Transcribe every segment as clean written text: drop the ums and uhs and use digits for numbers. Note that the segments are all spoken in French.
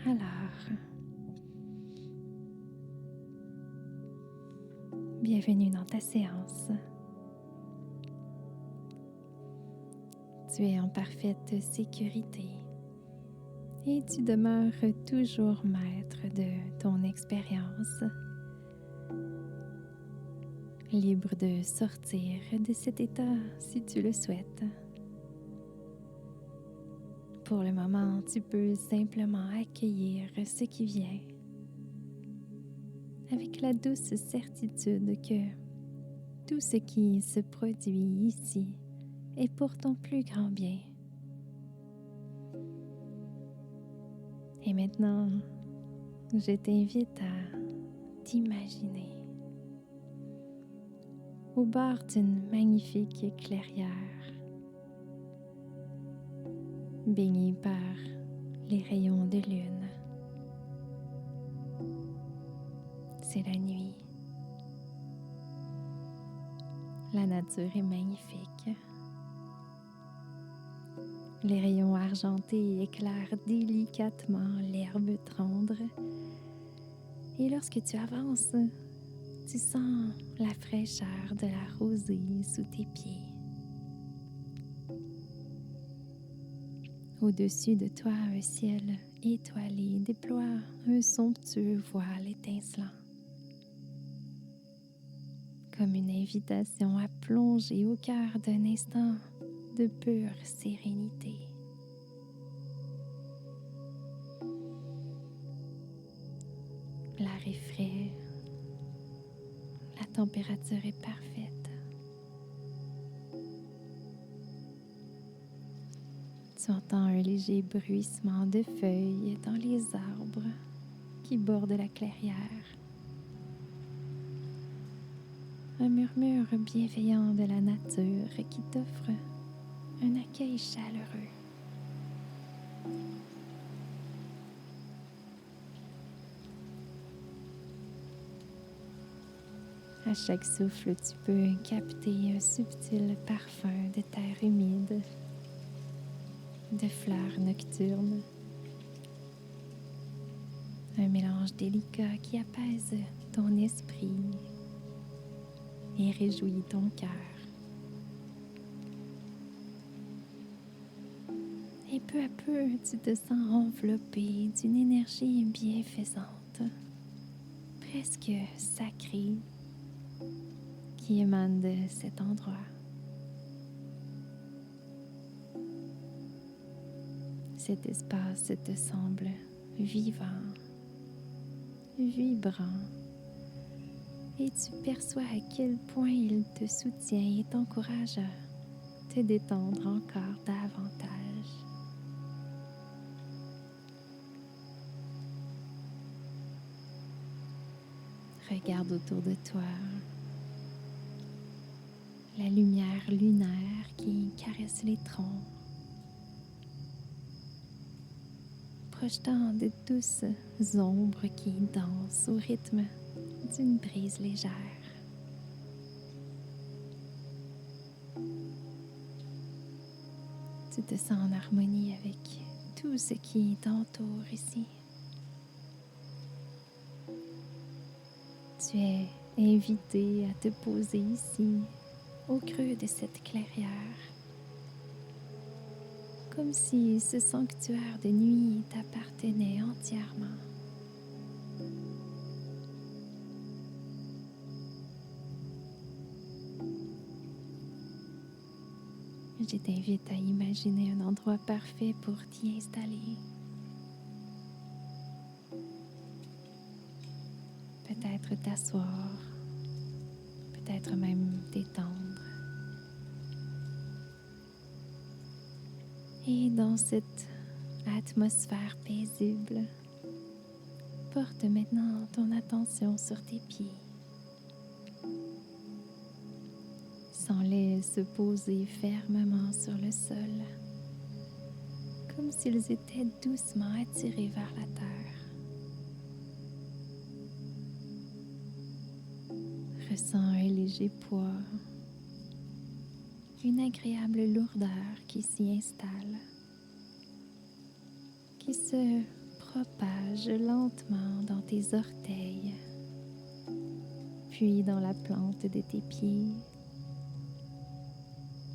Alors, bienvenue dans ta séance. Tu es en parfaite sécurité et tu demeures toujours maître de ton expérience, libre de sortir de cet état si tu le souhaites. Pour le moment, tu peux simplement accueillir ce qui vient, avec la douce certitude que tout ce qui se produit ici est pour ton plus grand bien. Et maintenant, je t'invite à t'imaginer au bord d'une magnifique clairière, baignée par les rayons de lune. C'est la nuit. La nature est magnifique. Les rayons argentés éclairent délicatement l'herbe tendre. Et lorsque tu avances, tu sens la fraîcheur de la rosée sous tes pieds. Au-dessus de toi, un ciel étoilé déploie un somptueux voile étincelant, comme une invitation à plonger au cœur d'un instant de pure sérénité. L'air est frais, la température est parfaite. Tu entends un léger bruissement de feuilles dans les arbres qui bordent la clairière. Un murmure bienveillant de la nature qui t'offre un accueil chaleureux. À chaque souffle, tu peux capter un subtil parfum de terre humide, de fleurs nocturnes. Un mélange délicat qui apaise ton esprit et réjouit ton cœur. Et peu à peu, tu te sens enveloppé d'une énergie bienfaisante, presque sacrée, qui émane de cet endroit. Cet espace te semble vivant, vibrant, et tu perçois à quel point il te soutient et t'encourage à te détendre encore davantage. Regarde autour de toi la lumière lunaire qui caresse les troncs, projetant de douces ombres qui dansent au rythme d'une brise légère. Tu te sens en harmonie avec tout ce qui t'entoure ici. Tu es invité à te poser ici, au creux de cette clairière, comme si ce sanctuaire de nuit t'appartenait entièrement. Je t'invite à imaginer un endroit parfait pour t'y installer. Peut-être t'asseoir, peut-être même t'étendre. Et dans cette atmosphère paisible, porte maintenant ton attention sur tes pieds. Sens-les se poser fermement sur le sol, comme s'ils étaient doucement attirés vers la terre. Ressens un léger poids, une agréable lourdeur qui s'y installe, qui se propage lentement dans tes orteils, puis dans la plante de tes pieds,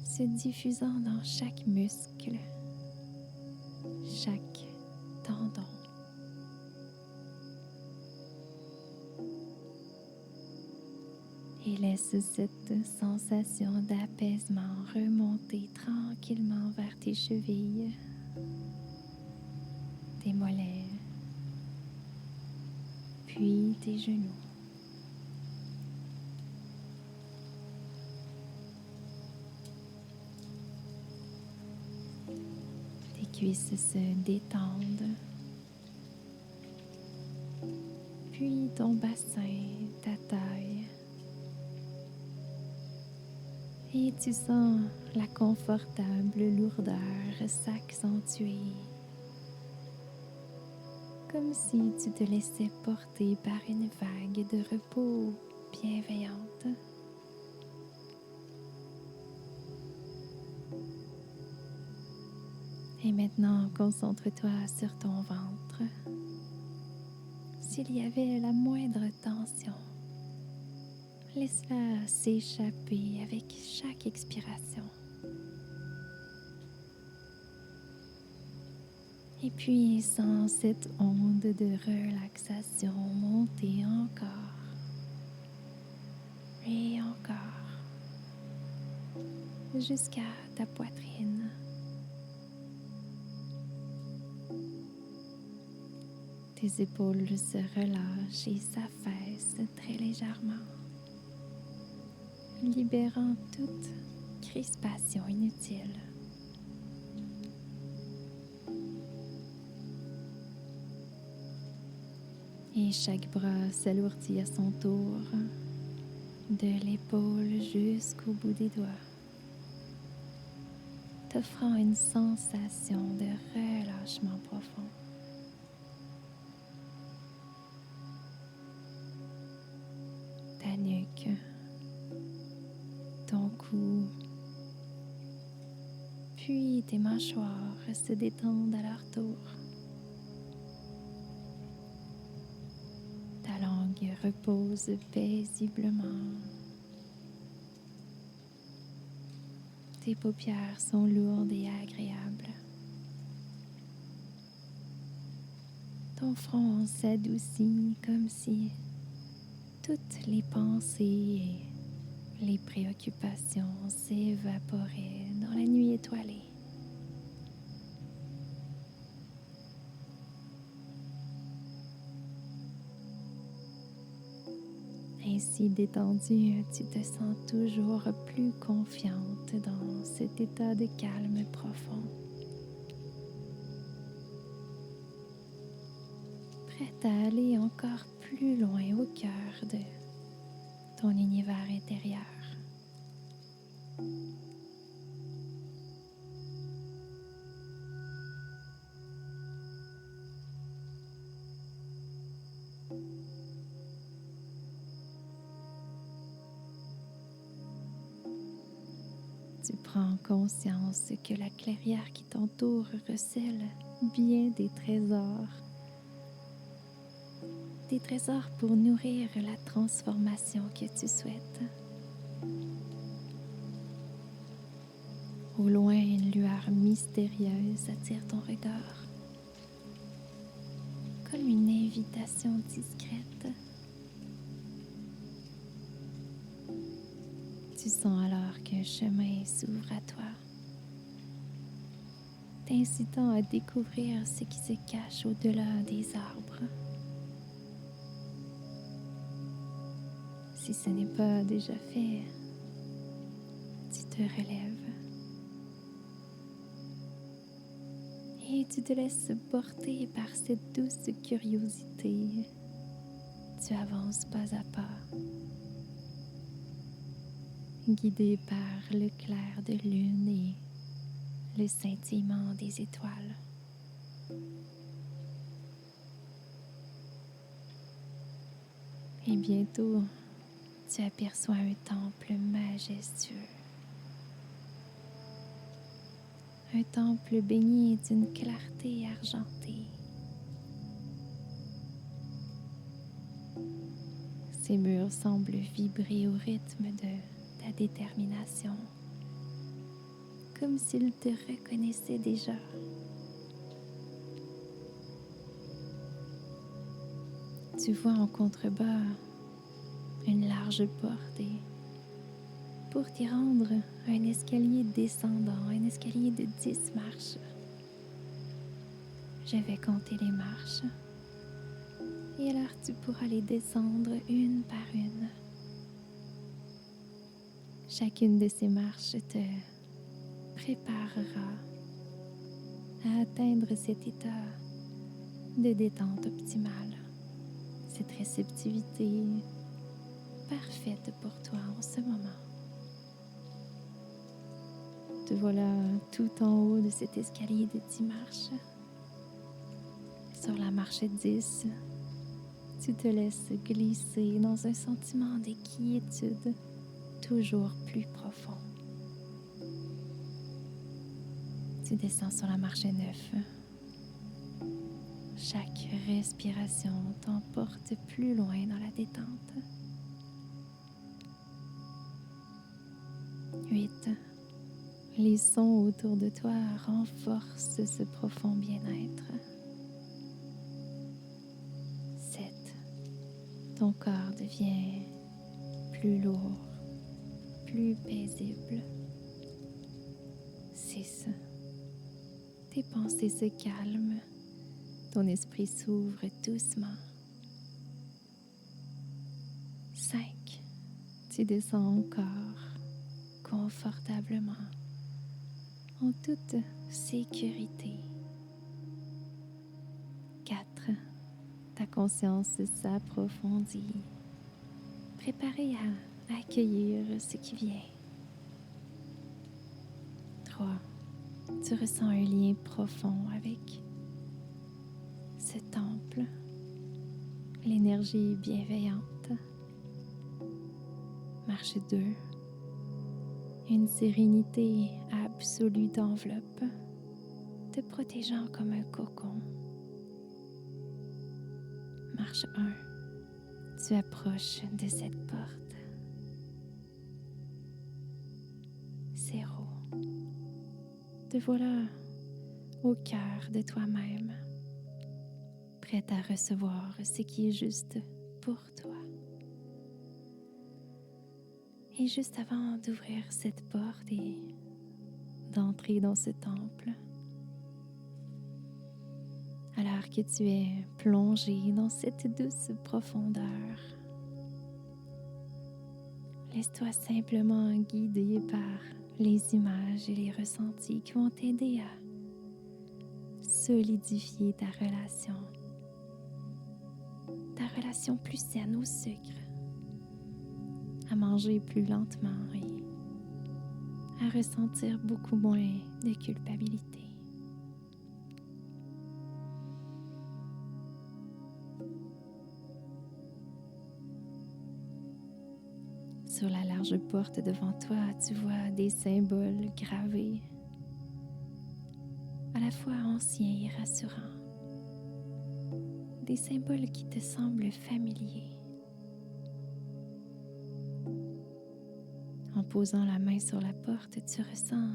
se diffusant dans chaque muscle, chaque tendon. Et laisse cette sensation d'apaisement remonter tranquillement vers tes chevilles, tes mollets, puis tes genoux. Tes cuisses se détendent, puis ton bassin, ta taille. Et tu sens la confortable lourdeur s'accentuer, comme si tu te laissais porter par une vague de repos bienveillante. Et maintenant, concentre-toi sur ton ventre. S'il y avait la moindre tension, laisse-la s'échapper avec chaque expiration. Et puis, sens cette onde de relaxation monter encore et encore jusqu'à ta poitrine. Tes épaules se relâchent et s'affaissent très légèrement, libérant toute crispation inutile. Et chaque bras s'alourdit à son tour, de l'épaule jusqu'au bout des doigts, t'offrant une sensation de relâchement profond. Ta nuque, ton cou, puis tes mâchoires se détendent à leur tour. Ta langue repose paisiblement. Tes paupières sont lourdes et agréables. Ton front s'adoucit comme si toutes les pensées et les préoccupations s'évaporaient dans la nuit étoilée. Ainsi détendue, tu te sens toujours plus confiante dans cet état de calme profond. Prête à aller encore plus loin au cœur de ton univers intérieur. Tu prends conscience que la clairière qui t'entoure recèle bien des trésors pour nourrir la transformation que tu souhaites. Au loin, une lueur mystérieuse attire ton regard, comme une invitation discrète. Tu sens alors qu'un chemin s'ouvre à toi, t'incitant à découvrir ce qui se cache au-delà des arbres. Si ce n'est pas déjà fait, tu te relèves et tu te laisses porter par cette douce curiosité. Tu avances pas à pas, guidé par le clair de lune et le scintillement des étoiles. Et bientôt, tu aperçois un temple majestueux. Un temple baigné d'une clarté argentée. Ces murs semblent vibrer au rythme de ta détermination, comme s'ils te reconnaissaient déjà. Tu vois en contrebas une large porte et pour t'y rendre, un escalier descendant, un escalier de 10 marches. Je vais compter les marches et alors tu pourras les descendre une par une. Chacune de ces marches te préparera à atteindre cet état de détente optimale, cette réceptivité parfaite pour toi en ce moment. Te voilà tout en haut de cet escalier de 10 marches. Sur la marche 10, tu te laisses glisser dans un sentiment de quiétude toujours plus profond. Tu descends sur la marche 9. Chaque respiration t'emporte plus loin dans la détente. 8. Les sons autour de toi renforcent ce profond bien-être. 7. Ton corps devient plus lourd, plus paisible. 6. Tes pensées se calment, ton esprit s'ouvre doucement. 5. Tu descends encore confortablement, en toute sécurité. 4. Ta conscience s'approfondit, préparée à accueillir ce qui vient. 3. Tu ressens un lien profond avec ce temple, l'énergie bienveillante. Marche 2. Une sérénité absolue t'enveloppe, te protégeant comme un cocon. Marche 1. Tu approches de cette porte. 0. Te voilà au cœur de toi-même, prête à recevoir ce qui est juste pour toi. Et juste avant d'ouvrir cette porte et d'entrer dans ce temple, alors que tu es plongé dans cette douce profondeur, laisse-toi simplement guider par les images et les ressentis qui vont t'aider à solidifier ta relation plus saine au sucre, à manger plus lentement et à ressentir beaucoup moins de culpabilité. Sur la large porte devant toi, tu vois des symboles gravés, à la fois anciens et rassurants. Des symboles qui te semblent familiers. En posant la main sur la porte, tu ressens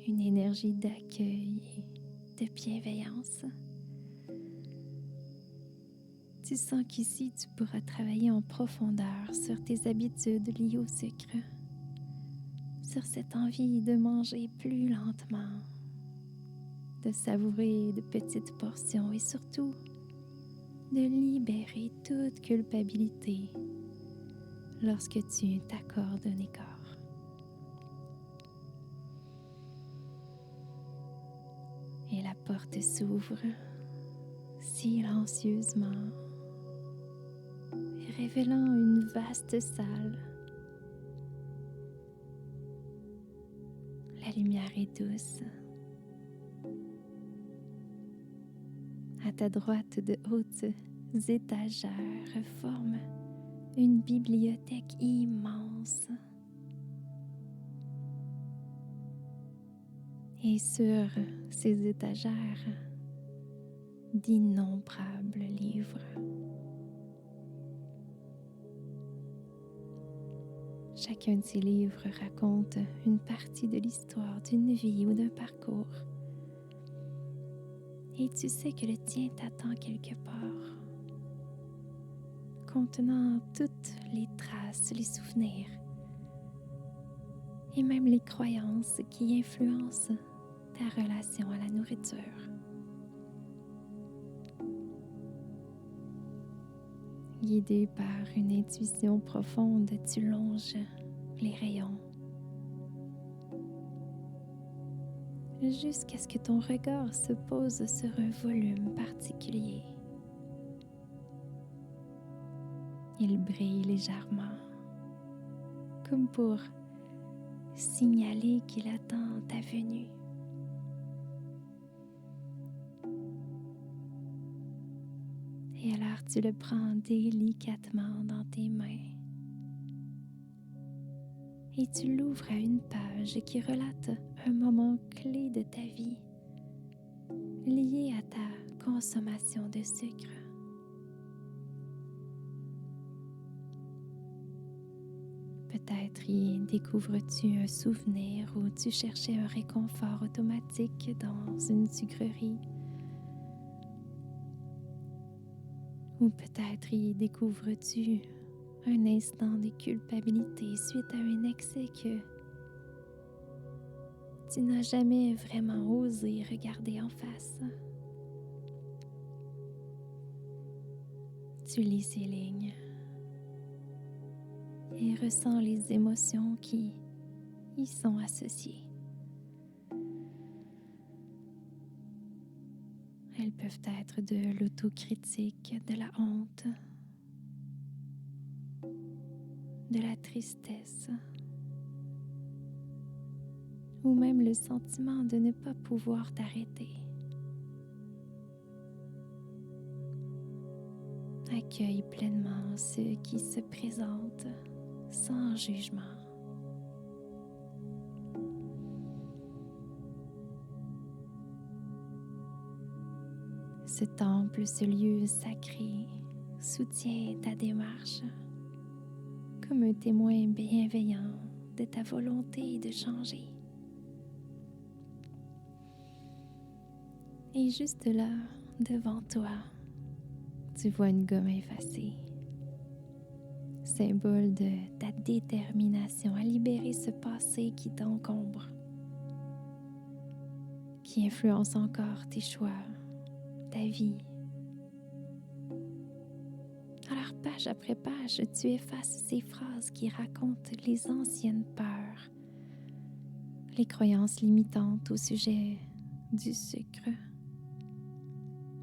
une énergie d'accueil et de bienveillance. Tu sens qu'ici, tu pourras travailler en profondeur sur tes habitudes liées au sucre, sur cette envie de manger plus lentement, de savourer de petites portions et surtout de libérer toute culpabilité lorsque tu t'accordes un écart. Et la porte s'ouvre silencieusement, révélant une vaste salle. La lumière est douce. À ta droite, de hautes étagères forment une bibliothèque immense. Et sur ces étagères, d'innombrables livres. Chacun de ces livres raconte une partie de l'histoire d'une vie ou d'un parcours. Et tu sais que le tien t'attend quelque part, contenant toutes les traces, les souvenirs et même les croyances qui influencent ta relation à la nourriture. Guidé par une intuition profonde, tu longes les rayons jusqu'à ce que ton regard se pose sur un volume particulier. Il brille légèrement, comme pour signaler qu'il attend ta venue. Et alors tu le prends délicatement dans tes mains et tu l'ouvres à une page qui relate un moment clé de ta vie lié à ta consommation de sucre. Peut-être y découvres-tu un souvenir où tu cherchais un réconfort automatique dans une sucrerie. Ou peut-être y découvres-tu un instant de culpabilité suite à un excès que tu n'as jamais vraiment osé regarder en face. Tu lis ces lignes et ressens les émotions qui y sont associées. Elles peuvent être de l'autocritique, de la honte, de la tristesse, ou même le sentiment de ne pas pouvoir t'arrêter. Accueille pleinement ceux qui se présentent sans jugement. Ce temple, ce lieu sacré, soutient ta démarche comme un témoin bienveillant de ta volonté de changer. Et juste là, devant toi, tu vois une gomme effacée, symbole de ta détermination à libérer ce passé qui t'encombre, qui influence encore tes choix, ta vie. Alors, page après page, tu effaces ces phrases qui racontent les anciennes peurs, les croyances limitantes au sujet du sucre,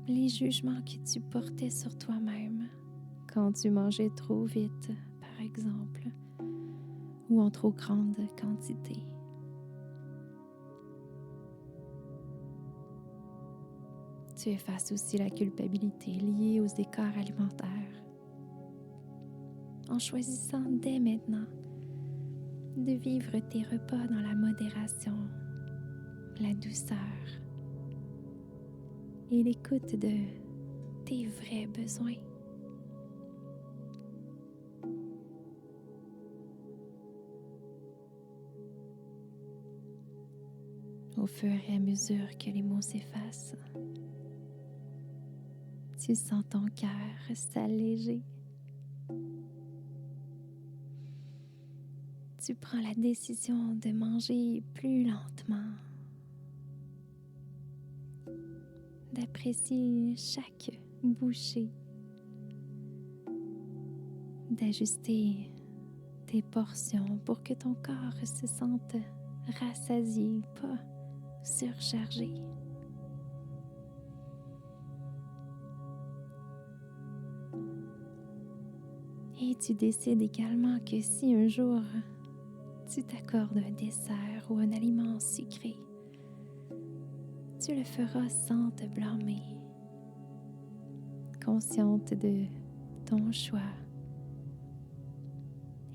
les jugements que tu portais sur toi-même quand tu mangeais trop vite, par exemple, ou en trop grande quantité. Tu effaces aussi la culpabilité liée aux écarts alimentaires, en choisissant dès maintenant de vivre tes repas dans la modération, la douceur et l'écoute de tes vrais besoins. Au fur et à mesure que les mots s'effacent, tu sens ton cœur s'alléger. Tu prends la décision de manger plus lentement, d'apprécier chaque bouchée, d'ajuster tes portions pour que ton corps se sente rassasié, pas surchargé. Et tu décides également que si un jour tu t'accordes un dessert ou un aliment sucré, tu le feras sans te blâmer, consciente de ton choix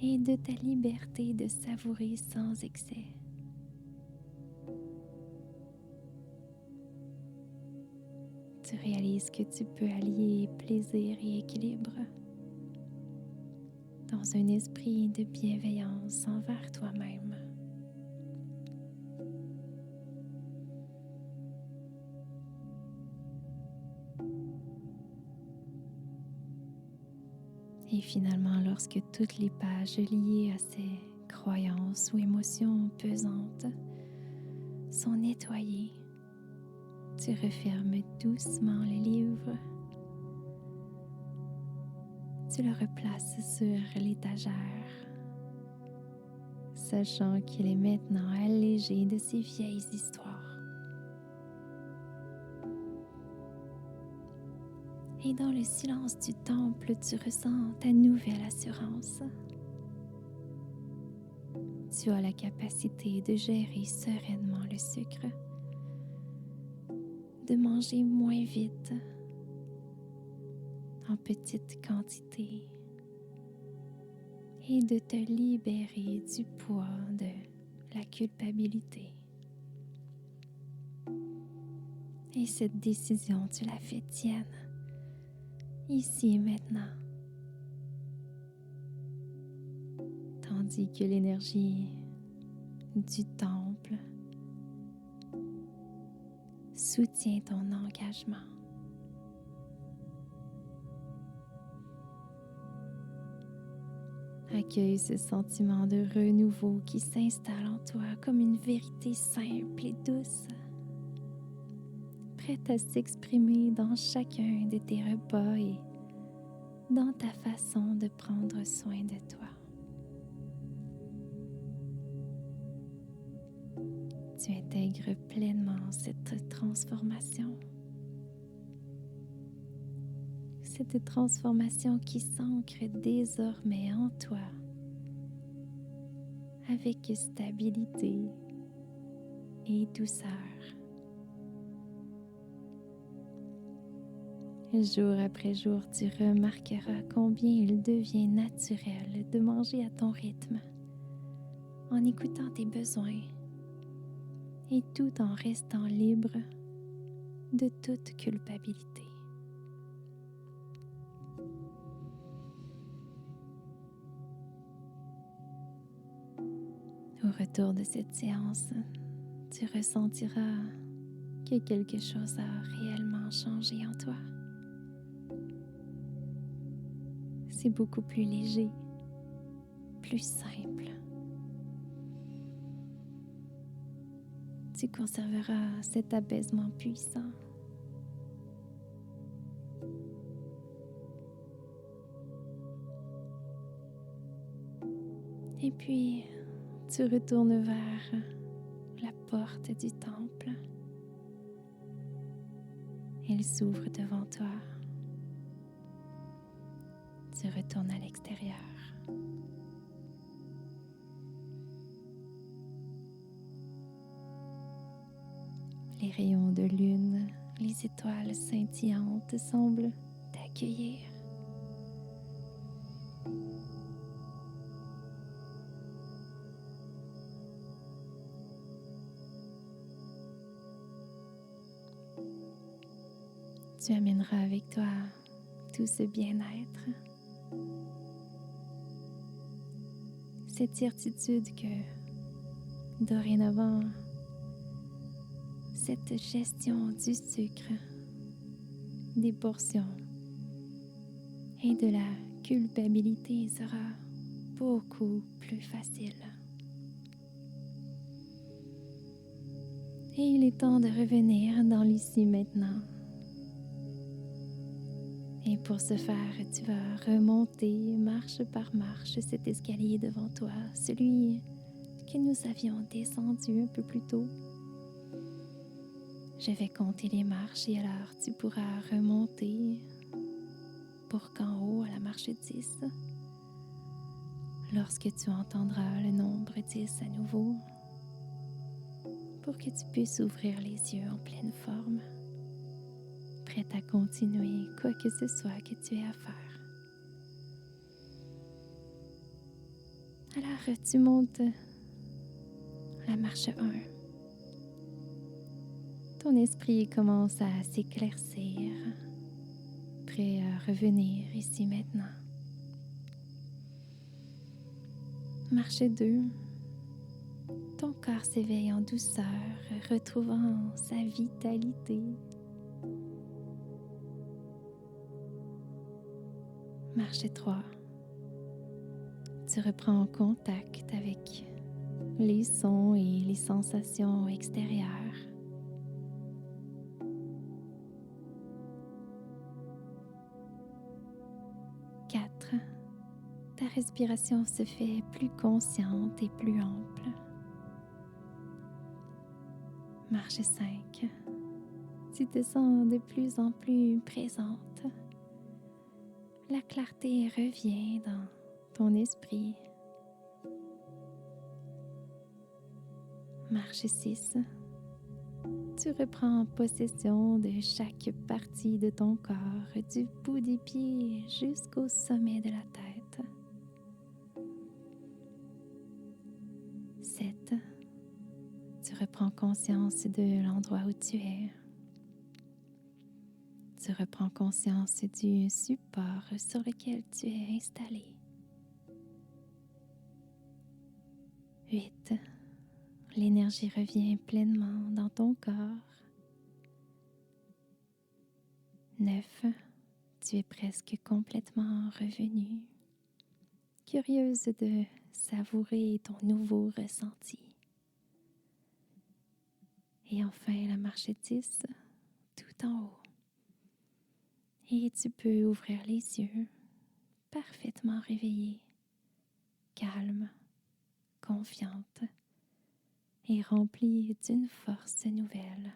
et de ta liberté de savourer sans excès. Tu réalises que tu peux allier plaisir et équilibre dans dans un esprit de bienveillance envers toi-même. Et finalement, lorsque toutes les pages liées à ces croyances ou émotions pesantes sont nettoyées, tu refermes doucement le livre. Tu le replaces sur l'étagère, sachant qu'il est maintenant allégé de ces vieilles histoires. Et dans le silence du temple, tu ressens ta nouvelle assurance. Tu as la capacité de gérer sereinement le sucre, de manger moins vite, en petite quantité, et de te libérer du poids de la culpabilité. Et cette décision, tu la fais tienne, ici et maintenant. Tandis que l'énergie du temple soutient ton engagement. Accueille ce sentiment de renouveau qui s'installe en toi comme une vérité simple et douce, prête à s'exprimer dans chacun de tes repas et dans ta façon de prendre soin de toi. Tu intègres pleinement cette transformation. Cette transformation qui s'ancre désormais en toi avec stabilité et douceur. Jour après jour, tu remarqueras combien il devient naturel de manger à ton rythme, en écoutant tes besoins et tout en restant libre de toute culpabilité. Au retour de cette séance, tu ressentiras que quelque chose a réellement changé en toi. C'est beaucoup plus léger, plus simple. Tu conserveras cet apaisement puissant. Et puis, tu retournes vers la porte du temple. Elle s'ouvre devant toi. Tu retournes à l'extérieur. Les rayons de lune, les étoiles scintillantes semblent t'accueillir. Tu amèneras avec toi tout ce bien-être, cette certitude que dorénavant, cette gestion du sucre, des portions et de la culpabilité sera beaucoup plus facile. Et il est temps de revenir dans l'ici maintenant. Et pour ce faire, tu vas remonter marche par marche cet escalier devant toi, celui que nous avions descendu un peu plus tôt. Je vais compter les marches et alors tu pourras remonter pour qu'en haut, à la marche 10, lorsque tu entendras le nombre 10 à nouveau, pour que tu puisses ouvrir les yeux en pleine forme, prête à continuer quoi que ce soit que tu aies à faire. Alors tu montes la marche 1. Ton esprit commence à s'éclaircir, prêt à revenir ici maintenant. Marche 2. Ton corps s'éveille en douceur, retrouvant sa vitalité. Marche 3. Tu reprends contact avec les sons et les sensations extérieures. Quatre. Ta respiration se fait plus consciente et plus ample. Marche 5. Tu te sens de plus en plus présente. La clarté revient dans ton esprit. Marche 6. Tu reprends possession de chaque partie de ton corps, du bout des pieds jusqu'au sommet de la tête. 7. Tu reprends conscience de l'endroit où tu es. Tu reprends conscience du support sur lequel tu es installé. 8. L'énergie revient pleinement dans ton corps. 9. Tu es presque complètement revenu, curieuse de savourer ton nouveau ressenti. Et enfin, la marche 10, tout en haut. Et tu peux ouvrir les yeux, parfaitement réveillée, calme, confiante et remplie d'une force nouvelle.